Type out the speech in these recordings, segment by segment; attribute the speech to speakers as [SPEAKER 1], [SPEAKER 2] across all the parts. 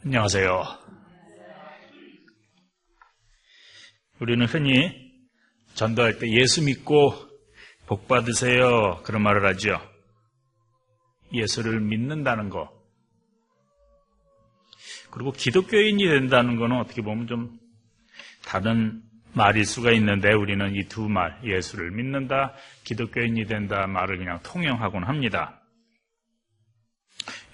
[SPEAKER 1] 안녕하세요. 우리는 흔히 전도할 때 예수 믿고 복 받으세요 그런 말을 하죠. 예수를 믿는다는 거. 그리고 기독교인이 된다는 거는 어떻게 보면 좀 다른 말일 수가 있는데 우리는 이 두 말, 예수를 믿는다, 기독교인이 된다 말을 그냥 통용하곤 합니다.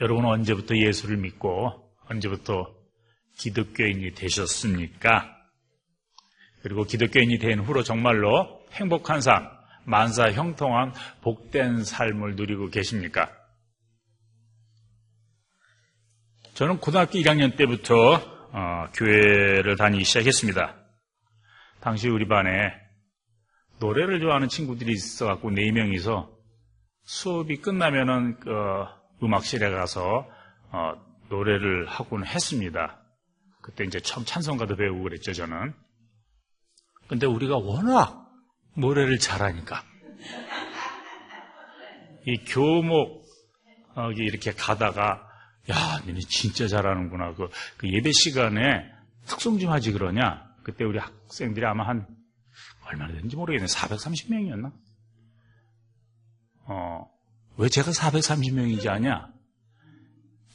[SPEAKER 1] 여러분은 언제부터 예수를 믿고 언제부터 기독교인이 되셨습니까? 그리고 기독교인이 된 후로 정말로 행복한 삶, 만사 형통한 복된 삶을 누리고 계십니까? 저는 고등학교 1학년 때부터 교회를 다니기 시작했습니다. 당시 우리 반에 노래를 좋아하는 친구들이 있어갖고 4명이서 수업이 끝나면은 음악실에 가서 노래를 하곤 했습니다. 그때 이제 처음 찬송가도 배우고 그랬죠, 저는. 근데 우리가 워낙 노래를 잘하니까 이 교목 이렇게 가다가 야, 너네 진짜 잘하는구나. 그 예배 시간에 특송 좀 하지 그러냐? 그때 우리 학생들이 아마 한 얼마나 됐는지 모르겠네. 430명이었나? 왜 제가 430명인지 아냐?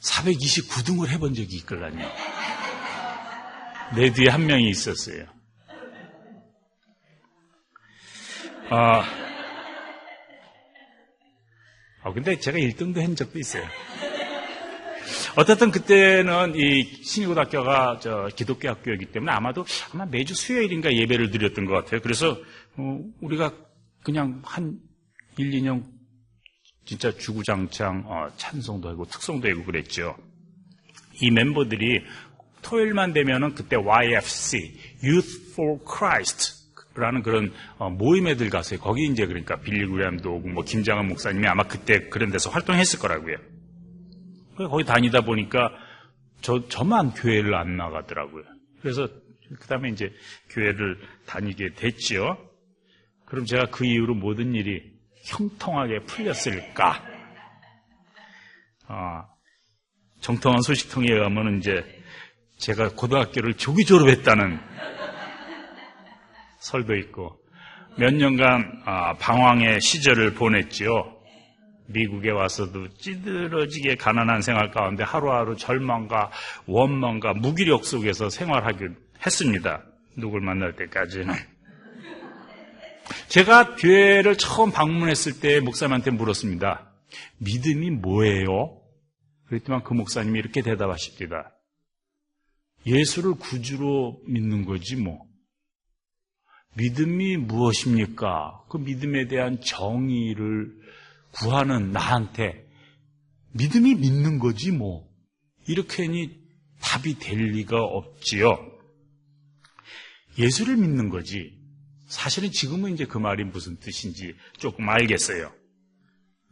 [SPEAKER 1] 429등을 해본 적이 있걸라니. 내 뒤에 한 명이 있었어요. 근데 제가 1등도 한 적도 있어요. 어쨌든 그때는 이 신일고등학교가 기독교 학교이기 때문에 아마 매주 수요일인가 예배를 드렸던 것 같아요. 그래서 우리가 그냥 한 1, 2년 진짜 주구장창 찬송도 하고 특송도 하고 그랬죠. 이 멤버들이 토요일만 되면은 그때 YFC, Youth for Christ 라는 그런 모임에들 갔어요. 거기 이제 그러니까 빌리 그레함도 오고 뭐 김장한 목사님이 아마 그때 그런 데서 활동했을 거라고요. 거기 다니다 보니까 저만 교회를 안 나가더라고요. 그래서 그 다음에 이제 교회를 다니게 됐죠. 그럼 제가 그 이후로 모든 일이 형통하게 풀렸을까? 정통한 소식통에 의하면 이제 제가 고등학교를 조기 졸업했다는 설도 있고 몇 년간 방황의 시절을 보냈죠. 미국에 와서도 찌들어지게 가난한 생활 가운데 하루하루 절망과 원망과 무기력 속에서 생활하긴 했습니다. 누굴 만날 때까지는. 제가 교회를 처음 방문했을 때 목사님한테 물었습니다. 믿음이 뭐예요? 그랬더니 그 목사님이 이렇게 대답하십니다. 예수를 구주로 믿는 거지 뭐. 믿음이 무엇입니까? 그 믿음에 대한 정의를 구하는 나한테 믿음이 믿는 거지 뭐. 이렇게니 답이 될 리가 없지요. 예수를 믿는 거지. 사실은 지금은 이제 그 말이 무슨 뜻인지 조금 알겠어요.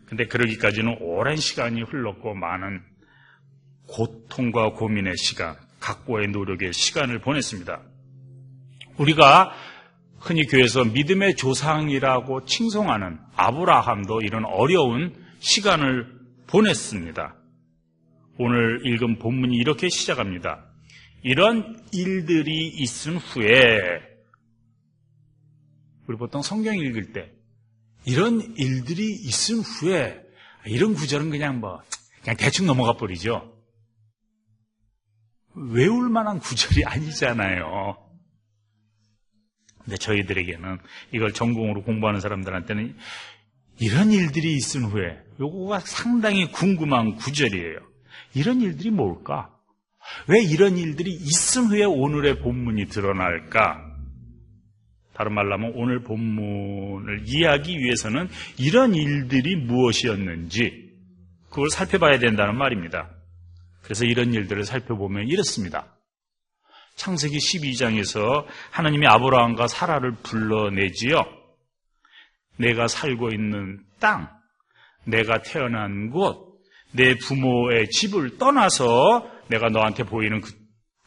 [SPEAKER 1] 근데 그러기까지는 오랜 시간이 흘렀고 많은 고통과 고민의 시간, 각고의 노력의 시간을 보냈습니다. 우리가 흔히 교회에서 믿음의 조상이라고 칭송하는 아브라함도 이런 어려운 시간을 보냈습니다. 오늘 읽은 본문이 이렇게 시작합니다. 이런 일들이 있은 후에, 우리 보통 성경 읽을 때 이런 일들이 있은 후에 이런 구절은 그냥 대충 넘어가 버리죠. 외울 만한 구절이 아니잖아요. 근데 저희들에게는 이걸 전공으로 공부하는 사람들한테는 이런 일들이 있은 후에 요거가 상당히 궁금한 구절이에요. 이런 일들이 뭘까? 왜 이런 일들이 있은 후에 오늘의 본문이 드러날까? 다른 말로 하면 오늘 본문을 이해하기 위해서는 이런 일들이 무엇이었는지 그걸 살펴봐야 된다는 말입니다. 그래서 이런 일들을 살펴보면 이렇습니다. 창세기 12장에서 하나님이 아브라함과 사라를 불러내지요. 내가 살고 있는 땅, 내가 태어난 곳, 내 부모의 집을 떠나서 내가 너한테 보이는 그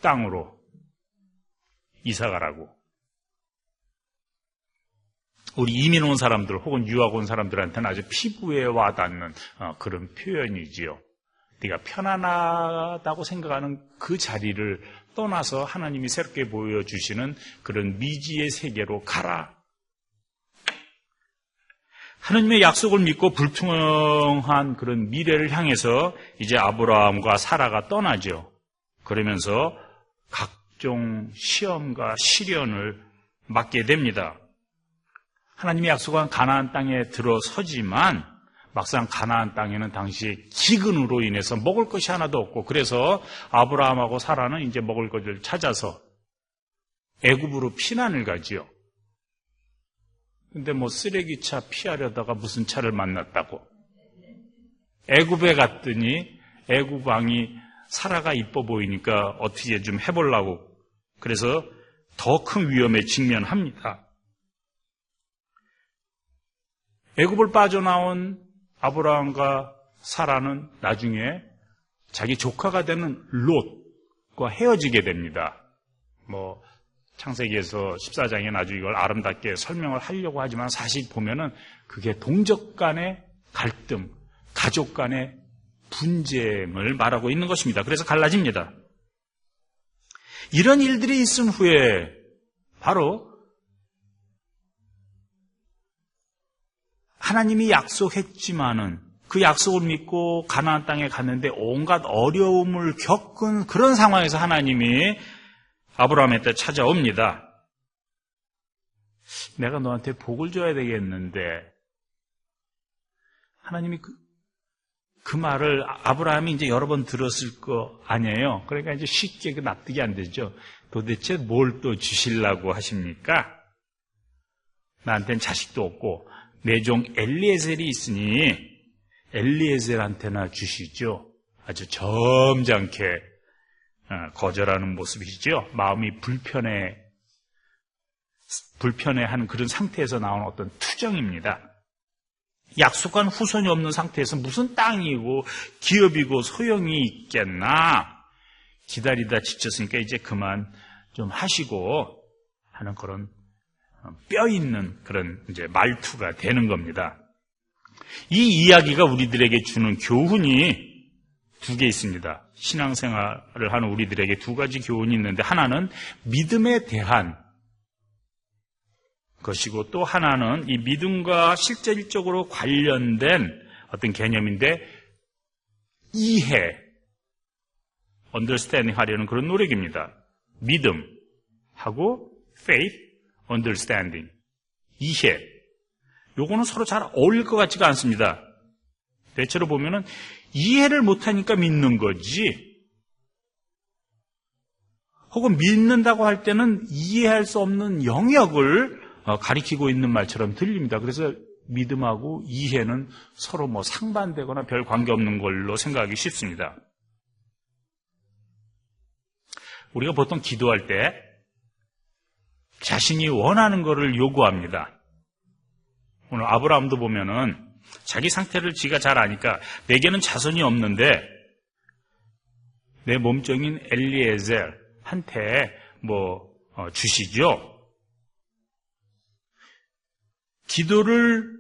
[SPEAKER 1] 땅으로 이사가라고. 우리 이민 온 사람들 혹은 유학 온 사람들한테는 아주 피부에 와닿는 그런 표현이지요. 네가 편안하다고 생각하는 그 자리를 떠나서 하나님이 새롭게 보여주시는 그런 미지의 세계로 가라. 하나님의 약속을 믿고 불투명한 그런 미래를 향해서 이제 아브라함과 사라가 떠나죠. 그러면서 각종 시험과 시련을 맞게 됩니다. 하나님이 약속한 가나안 땅에 들어서지만 막상 가나안 땅에는 당시에 기근으로 인해서 먹을 것이 하나도 없고, 그래서 아브라함하고 사라는 이제 먹을 것을 찾아서 애굽으로 피난을 가지요. 근데 뭐 쓰레기차 피하려다가 무슨 차를 만났다고. 애굽에 갔더니 애굽 왕이 사라가 이뻐 보이니까 어떻게 좀 해보려고. 그래서 더 큰 위험에 직면합니다. 애굽을 빠져나온 아브라함과 사라는 나중에 자기 조카가 되는 롯과 헤어지게 됩니다. 뭐 창세기에서 14장에 나중에 이걸 아름답게 설명을 하려고 하지만 사실 보면은 그게 동족 간의 갈등, 가족 간의 분쟁을 말하고 있는 것입니다. 그래서 갈라집니다. 이런 일들이 있은 후에 바로 하나님이 약속했지만은 그 약속을 믿고 가나안 땅에 갔는데 온갖 어려움을 겪은 그런 상황에서 하나님이 아브라함한테 찾아옵니다. 내가 너한테 복을 줘야 되겠는데, 하나님이 그 말을 아브라함이 이제 여러 번 들었을 거 아니에요. 그러니까 이제 쉽게 납득이 안 되죠. 도대체 뭘 또 주시려고 하십니까? 나한테는 자식도 없고 내 종 엘리에셀이 있으니 엘리에셀한테나 주시죠. 아주 점잖게 거절하는 모습이죠. 마음이 불편해하는 그런 상태에서 나오는 어떤 투정입니다. 약속한 후손이 없는 상태에서 무슨 땅이고 기업이고 소용이 있겠나. 기다리다 지쳤으니까 이제 그만 좀 하시고 하는 그런 뼈 있는 그런 이제 말투가 되는 겁니다. 이 이야기가 우리들에게 주는 교훈이 두 개 있습니다. 신앙생활을 하는 우리들에게 두 가지 교훈이 있는데, 하나는 믿음에 대한 것이고 또 하나는 이 믿음과 실질적으로 관련된 어떤 개념인데, 이해, understanding 하려는 그런 노력입니다. 믿음하고 faith, understanding, 이해. 요거는 서로 잘 어울릴 것 같지가 않습니다. 대체로 보면은 이해를 못하니까 믿는 거지, 혹은 믿는다고 할 때는 이해할 수 없는 영역을 가리키고 있는 말처럼 들립니다. 그래서 믿음하고 이해는 서로 뭐 상반되거나 별 관계없는 걸로 생각하기 쉽습니다. 우리가 보통 기도할 때 자신이 원하는 것을 요구합니다. 오늘 아브라함도 보면은 자기 상태를 지가 잘 아니까 내게는 자손이 없는데 내 몸종인 엘리에셀한테 주시죠. 기도를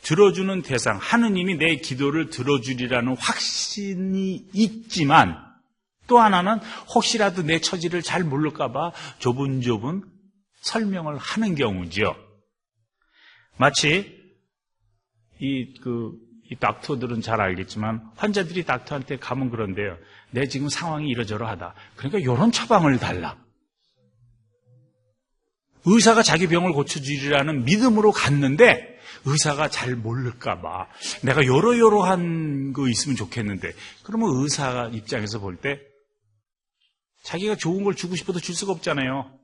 [SPEAKER 1] 들어주는 대상, 하느님이 내 기도를 들어주리라는 확신이 있지만, 또 하나는 혹시라도 내 처지를 잘 모를까 봐 조분조분 설명을 하는 경우죠. 마치 이 닥터들은 잘 알겠지만 환자들이 닥터한테 가면 그런데요. 내 지금 상황이 이러저러하다. 그러니까 이런 처방을 달라. 의사가 자기 병을 고쳐주리라는 믿음으로 갔는데 의사가 잘 모를까 봐 내가 여러여러한 거 있으면 좋겠는데, 그러면 의사 입장에서 볼 때 자기가 좋은 걸 주고 싶어도 줄 수가 없잖아요.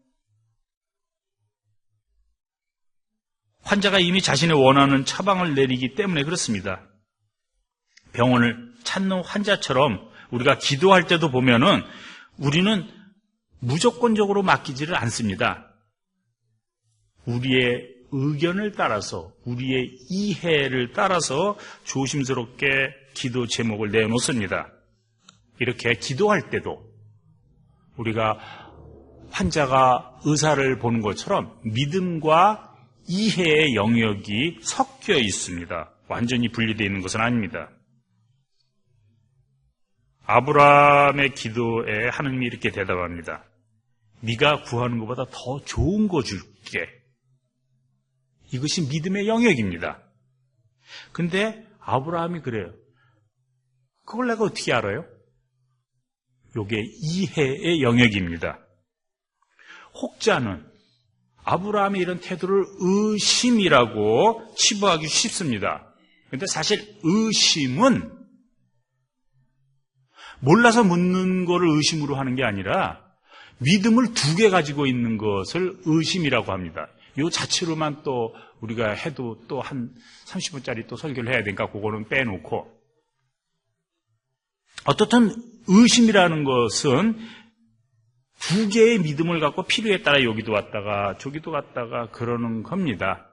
[SPEAKER 1] 환자가 이미 자신의 원하는 처방을 내리기 때문에 그렇습니다. 병원을 찾는 환자처럼 우리가 기도할 때도 보면은 우리는 무조건적으로 맡기지를 않습니다. 우리의 의견을 따라서, 우리의 이해를 따라서 조심스럽게 기도 제목을 내놓습니다. 이렇게 기도할 때도 우리가 환자가 의사를 보는 것처럼 믿음과 이해의 영역이 섞여 있습니다. 완전히 분리되어 있는 것은 아닙니다. 아브라함의 기도에 하느님이 이렇게 대답합니다. 네가 구하는 것보다 더 좋은 거 줄게. 이것이 믿음의 영역입니다. 근데 아브라함이 그래요. 그걸 내가 어떻게 알아요? 이게 이해의 영역입니다. 혹자는 아브라함의 이런 태도를 의심이라고 치부하기 쉽습니다. 그런데 사실 의심은 몰라서 묻는 거를 의심으로 하는 게 아니라 믿음을 두 개 가지고 있는 것을 의심이라고 합니다. 이 자체로만 또 우리가 해도 또 한 30분짜리 또 설교를 해야 되니까 그거는 빼놓고, 어떻든 의심이라는 것은 두 개의 믿음을 갖고 필요에 따라 여기도 왔다가 저기도 갔다가 그러는 겁니다.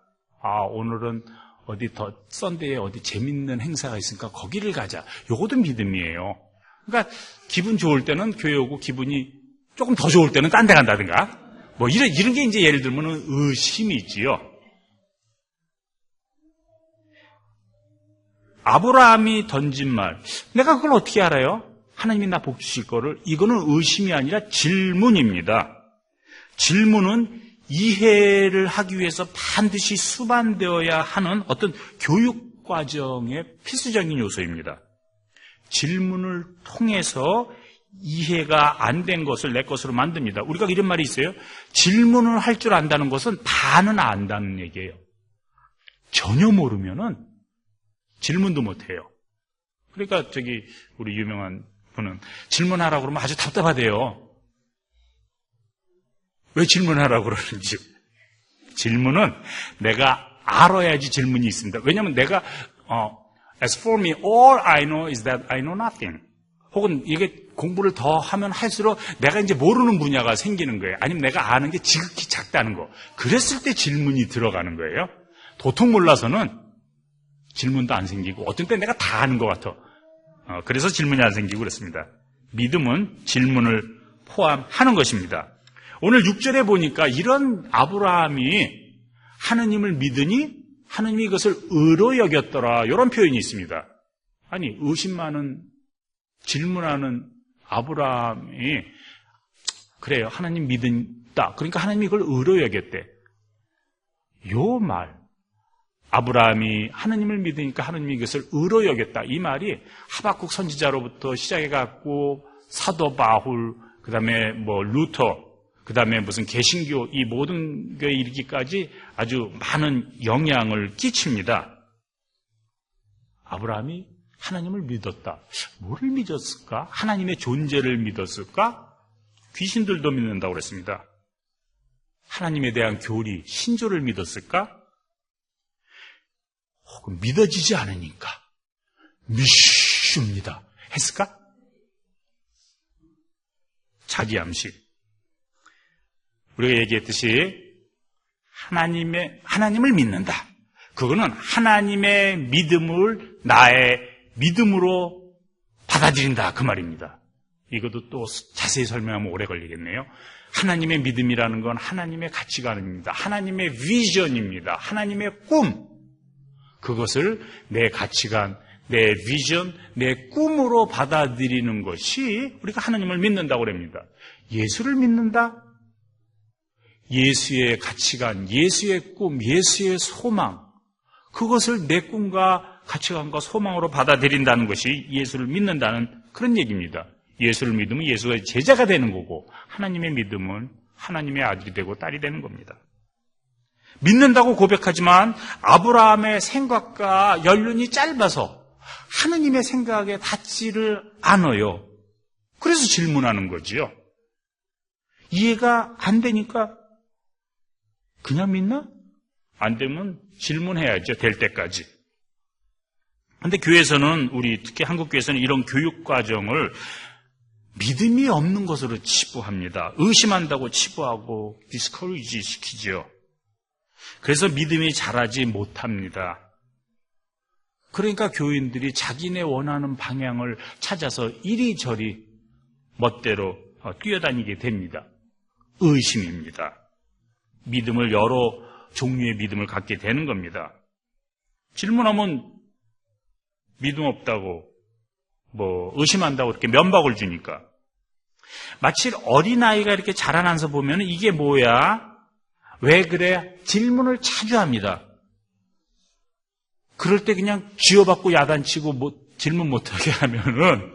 [SPEAKER 1] 오늘은 어디 더 썬데이에 어디 재밌는 행사가 있으니까 거기를 가자. 요것도 믿음이에요. 그러니까 기분 좋을 때는 교회 오고 기분이 조금 더 좋을 때는 딴 데 간다든가 뭐 이런 게 이제 예를 들면 의심이지요. 아브라함이 던진 말, 내가 그걸 어떻게 알아요? 하나님이 나 복 주실 거를. 이거는 의심이 아니라 질문입니다. 질문은 이해를 하기 위해서 반드시 수반되어야 하는 어떤 교육 과정의 필수적인 요소입니다. 질문을 통해서 이해가 안 된 것을 내 것으로 만듭니다. 우리가 이런 말이 있어요. 질문을 할 줄 안다는 것은 다는 안다는 얘기예요. 전혀 모르면은 질문도 못해요. 그러니까 우리 유명한 분은 질문하라고 그러면 아주 답답하대요. 왜 질문하라고 그러는지. 질문은 내가 알아야지 질문이 있습니다. 왜냐하면 내가 as for me, all I know is that I know nothing. 혹은 이게 공부를 더 하면 할수록 내가 이제 모르는 분야가 생기는 거예요. 아니면 내가 아는 게 지극히 작다는 거. 그랬을 때 질문이 들어가는 거예요. 도통 몰라서는 질문도 안 생기고 어떤 때 내가 다 아는 것 같아. 그래서 질문이 안 생기고 그렇습니다. 믿음은 질문을 포함하는 것입니다. 오늘 6절에 보니까 이런 아브라함이 하느님을 믿으니 하느님이 이것을 의로 여겼더라, 이런 표현이 있습니다. 아니, 의심 많은 질문하는 아브라함이 그래요, 하나님 믿는다. 그러니까 하나님이 이걸 의로 여겼대. 요 말, 아브라함이 하느님을 믿으니까 하느님이 이것을 의로 여겼다, 이 말이 하박국 선지자로부터 시작해갖고 사도 바울, 그 다음에 루터, 그 다음에 무슨 개신교, 이 모든 게 이르기까지 아주 많은 영향을 끼칩니다. 아브라함이 하나님을 믿었다. 뭐를 믿었을까? 하나님의 존재를 믿었을까? 귀신들도 믿는다고 그랬습니다. 하나님에 대한 교리, 신조를 믿었을까? 혹은 믿어지지 않으니까 미슈입니다 했을까? 자기 암식. 우리가 얘기했듯이 하나님을 믿는다. 그거는 하나님의 믿음을 나의 믿음으로 받아들인다, 그 말입니다. 이것도 또 자세히 설명하면 오래 걸리겠네요. 하나님의 믿음이라는 건 하나님의 가치관입니다. 하나님의 비전입니다. 하나님의 꿈. 그것을 내 가치관, 내 비전, 내 꿈으로 받아들이는 것이 우리가 하나님을 믿는다고 합니다. 예수를 믿는다? 예수의 가치관, 예수의 꿈, 예수의 소망, 그것을 내 꿈과 가치관과 소망으로 받아들인다는 것이 예수를 믿는다는 그런 얘기입니다. 예수를 믿으면 예수가 제자가 되는 거고, 하나님의 믿음은 하나님의 아들이 되고 딸이 되는 겁니다. 믿는다고 고백하지만 아브라함의 생각과 연륜이 짧아서 하나님의 생각에 닿지를 않아요. 그래서 질문하는 거지요. 이해가 안 되니까 그냥 믿나? 안 되면 질문해야죠. 될 때까지. 그런데 교회에서는, 특히 한국 교회에서는 이런 교육 과정을 믿음이 없는 것으로 치부합니다. 의심한다고 치부하고 디스커리지 시키죠. 그래서 믿음이 자라지 못합니다. 그러니까 교인들이 자기네 원하는 방향을 찾아서 이리저리 멋대로 뛰어다니게 됩니다. 의심입니다. 믿음을 여러 종류의 믿음을 갖게 되는 겁니다. 질문하면 믿음 없다고 의심한다고 이렇게 면박을 주니까. 마치 어린아이가 이렇게 자라나서 보면 이게 뭐야? 왜 그래? 질문을 자주 합니다. 그럴 때 그냥 쥐어받고 야단치고 질문 못하게 하면은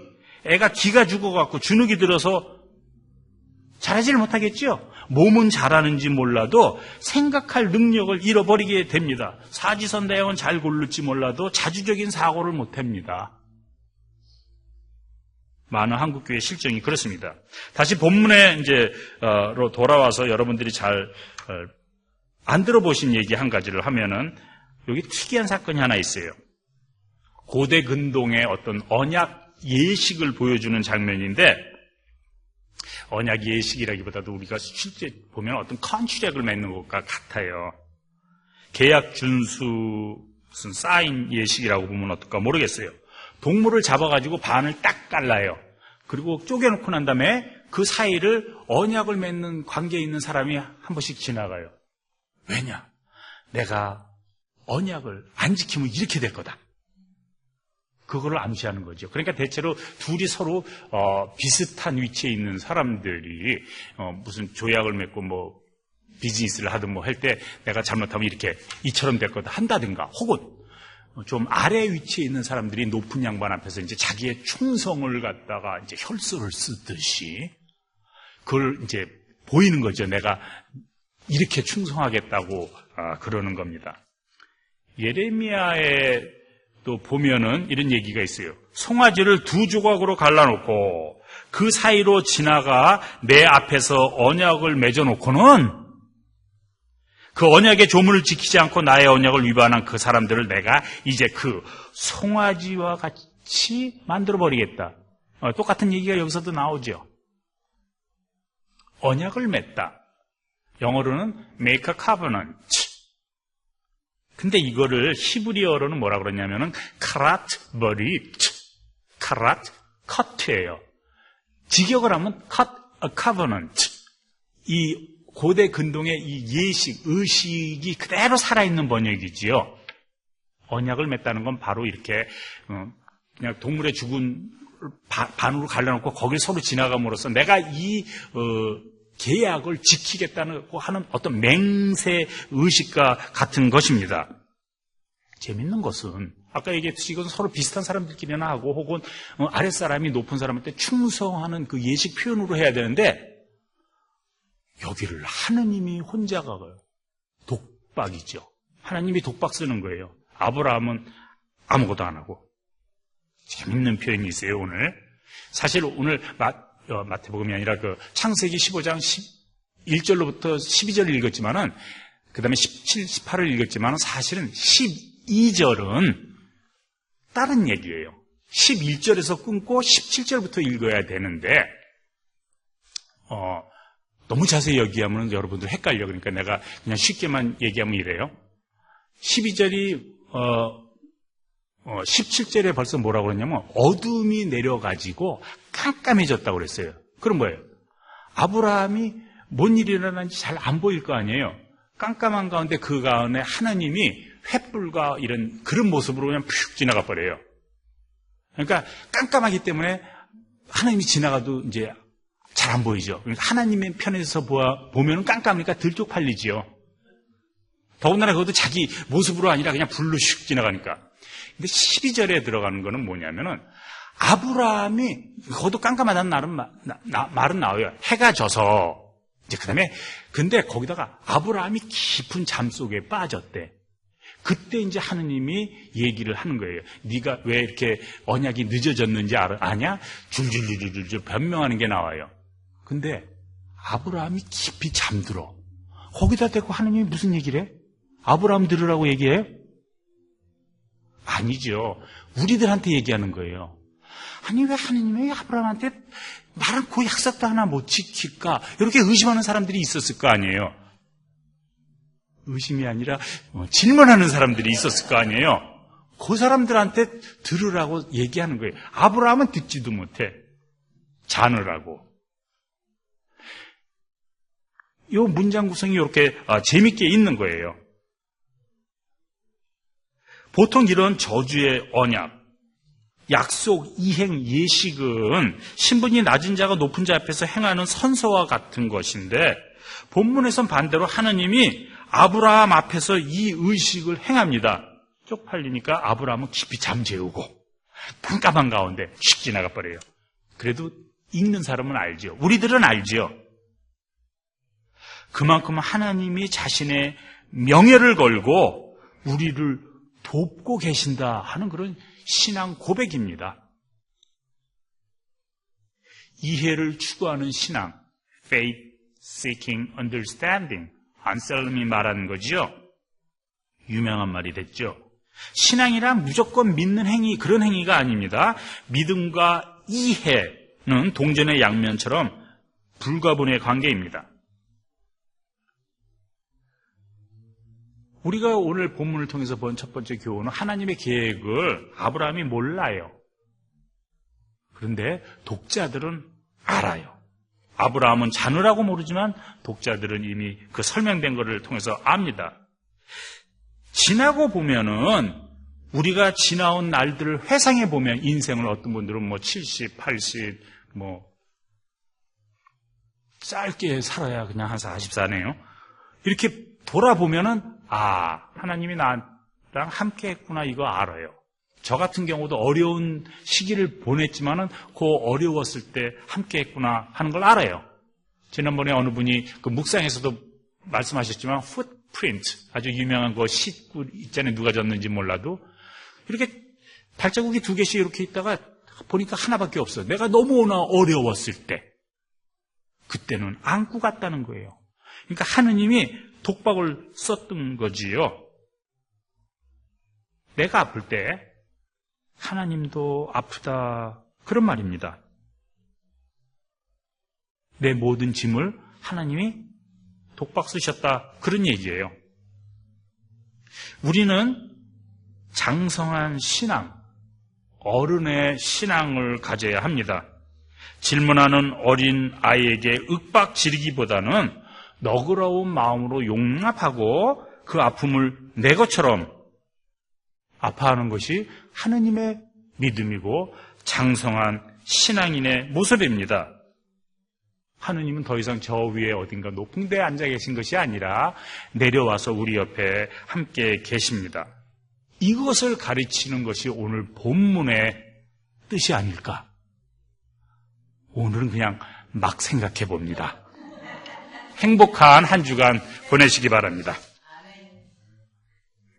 [SPEAKER 1] 애가 기가 죽어갖고 주눅이 들어서 잘하지를 못하겠죠? 몸은 잘하는지 몰라도 생각할 능력을 잃어버리게 됩니다. 사지선다형은 잘 고를지 몰라도 자주적인 사고를 못합니다. 많은 한국교회 실정이 그렇습니다. 다시 본문에 로 돌아와서 여러분들이 잘 안 들어보신 얘기 한 가지를 하면은 여기 특이한 사건이 하나 있어요. 고대 근동의 어떤 언약 예식을 보여주는 장면인데, 언약 예식이라기보다도 우리가 실제 보면 어떤 컨트랙을 맺는 것과 같아요. 계약 준수 무슨 사인 예식이라고 보면 어떨까 모르겠어요. 동물을 잡아가지고 반을 딱 잘라요. 그리고 쪼개놓고 난 다음에 그 사이를 언약을 맺는 관계에 있는 사람이 한 번씩 지나가요. 왜냐? 내가 언약을 안 지키면 이렇게 될 거다. 그거를 암시하는 거죠. 그러니까 대체로 둘이 서로 비슷한 위치에 있는 사람들이 무슨 조약을 맺고 비즈니스를 하든 할 때 내가 잘못하면 이렇게 이처럼 될 거다 한다든가, 혹은 좀 아래 위치에 있는 사람들이 높은 양반 앞에서 이제 자기의 충성을 갖다가 이제 혈서를 쓰듯이 그걸 이제 보이는 거죠. 내가 이렇게 충성하겠다고 그러는 겁니다. 예레미야에 또 보면은 이런 얘기가 있어요. 송아지를 두 조각으로 갈라놓고 그 사이로 지나가 내 앞에서 언약을 맺어놓고는 그 언약의 조문을 지키지 않고 나의 언약을 위반한 그 사람들을 내가 이제 그 송아지와 같이 만들어버리겠다. 똑같은 얘기가 여기서도 나오죠. 언약을 맺다. 영어로는 make a covenant. 근데 이거를 히브리어로는 뭐라 그러냐면은 카랏 버릿, 카랏 컷이에요. 직역을 하면 cut a covenant. 이 고대 근동의 이 예식, 의식이 그대로 살아있는 번역이지요. 언약을 맺다는 건 바로 이렇게 그냥 동물의 죽은 반으로 갈라놓고 거길 서로 지나감으로써 내가 이 계약을 지키겠다고 하는 어떤 맹세 의식과 같은 것입니다. 재밌는 것은 아까 얘기했듯이 이건 서로 비슷한 사람들끼리나 하고 혹은 아랫사람이 높은 사람한테 충성하는 그 예식 표현으로 해야 되는데 여기를 하느님이 혼자가 독박이죠. 하나님이 독박 쓰는 거예요. 아브라함은 아무것도 안 하고. 재밌는 표현이 있어요, 오늘. 사실 오늘 마태복음이 아니라 그 창세기 15장 1절로부터 12절을 읽었지만은, 그 다음에 17, 18을 읽었지만은 사실은 12절은 다른 얘기예요. 11절에서 끊고 17절부터 읽어야 되는데, 너무 자세히 얘기하면 여러분들 헷갈려. 그러니까 내가 그냥 쉽게만 얘기하면 이래요. 12절이, 17절에 벌써 뭐라고 그러냐면 어둠이 내려가지고 깜깜해졌다고 그랬어요. 그럼 뭐예요? 아브라함이 뭔 일이 일어나는지 잘 안 보일 거 아니에요. 깜깜한 가운데 그 가운데 하나님이 횃불과 이런 그런 모습으로 그냥 푹 지나가 버려요. 그러니까 깜깜하기 때문에 하나님이 지나가도 이제 잘 안 보이죠. 그러니까 하나님의 편에서 보면은 깜깜하니까 들쪽팔리지요. 더군다나 그것도 자기 모습으로 아니라 그냥 불로 슉 지나가니까. 근데 12절에 들어가는 거는 뭐냐면은 아브라함이 그것도 깜깜하다는 말은 나와요. 해가 져서 이제 그다음에 근데 거기다가 아브라함이 깊은 잠 속에 빠졌대. 그때 이제 하느님이 얘기를 하는 거예요. 네가 왜 이렇게 언약이 늦어졌는지 아냐? 줄줄줄줄줄 변명하는 게 나와요. 근데 아브라함이 깊이 잠들어. 거기다 대고 하느님이 무슨 얘기를 해? 아브라함 들으라고 얘기해요? 아니죠. 우리들한테 얘기하는 거예요. 아니 왜 하느님이 아브라함한테 말한 그 약속도 하나 못 지킬까? 이렇게 의심하는 사람들이 있었을 거 아니에요. 의심이 아니라 질문하는 사람들이 있었을 거 아니에요. 그 사람들한테 들으라고 얘기하는 거예요. 아브라함은 듣지도 못해. 자느라고. 이 문장 구성이 이렇게 재밌게 있는 거예요. 보통 이런 저주의 언약, 약속, 이행, 예식은 신분이 낮은 자가 높은 자 앞에서 행하는 선서와 같은 것인데 본문에선 반대로 하나님이 아브라함 앞에서 이 의식을 행합니다. 쪽팔리니까 아브라함은 깊이 잠재우고 깜깜한 가운데 휙 지나가 버려요. 그래도 읽는 사람은 알죠. 우리들은 알죠. 그만큼 하나님이 자신의 명예를 걸고 우리를 돕고 계신다 하는 그런 신앙 고백입니다. 이해를 추구하는 신앙, faith seeking understanding, 안셀름이 말하는 거죠. 유명한 말이 됐죠. 신앙이란 무조건 믿는 행위, 그런 행위가 아닙니다. 믿음과 이해는 동전의 양면처럼 불가분의 관계입니다. 우리가 오늘 본문을 통해서 본 첫 번째 교훈은 하나님의 계획을 아브라함이 몰라요. 그런데 독자들은 알아요. 아브라함은 자느라고 모르지만 독자들은 이미 그 설명된 것을 통해서 압니다. 지나고 보면은 우리가 지나온 날들을 회상해 보면 인생을 어떤 분들은 70, 80, 짧게 살아야 그냥 한 40사네요. 이렇게 돌아보면은 하나님이 나랑 함께 했구나 이거 알아요. 저 같은 경우도 어려운 시기를 보냈지만은 그 어려웠을 때 함께 했구나 하는 걸 알아요. 지난번에 어느 분이 그 묵상에서도 말씀하셨지만 풋프린트, 아주 유명한 그 싣구 있잖아요. 누가 졌는지 몰라도 이렇게 발자국이 2개씩 이렇게 있다가 보니까 하나밖에 없어. 내가 너무나 어려웠을 때 그때는 안고 갔다는 거예요. 그러니까 하느님이 독박을 썼던 거지요. 내가 아플 때 하나님도 아프다 그런 말입니다. 내 모든 짐을 하나님이 독박 쓰셨다 그런 얘기예요. 우리는 장성한 신앙, 어른의 신앙을 가져야 합니다. 질문하는 어린 아이에게 윽박 지르기보다는 너그러운 마음으로 용납하고 그 아픔을 내 것처럼 아파하는 것이 하느님의 믿음이고 장성한 신앙인의 모습입니다. 하느님은 더 이상 저 위에 어딘가 높은 데에 앉아 계신 것이 아니라 내려와서 우리 옆에 함께 계십니다. 이것을 가르치는 것이 오늘 본문의 뜻이 아닐까? 오늘은 그냥 막 생각해 봅니다. 행복한 한 주간 보내시기 바랍니다.